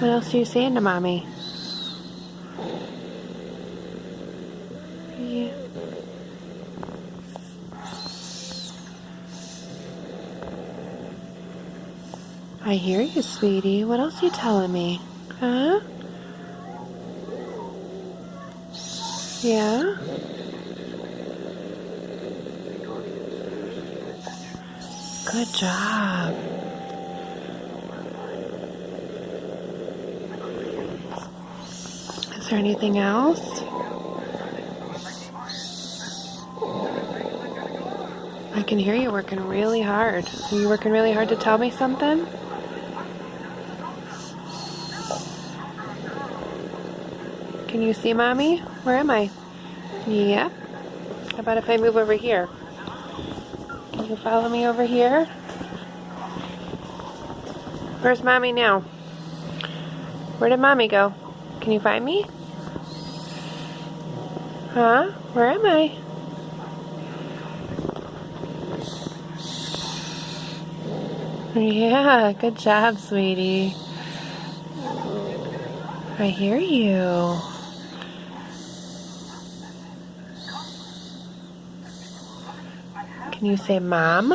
What else are you saying to Mommy? Yeah. I hear you, sweetie. What else are you telling me? Huh? Yeah? Good job. Is there anything else? I can hear you working really hard. Are you working really hard to tell me something? Can you see Mommy? Where am I? Yep. How about if I move over here? Can you follow me over here? Where's Mommy now? Where did Mommy go? Can you find me? Huh? Where am I? Yeah, good job, sweetie. I hear you. Can you say Mom?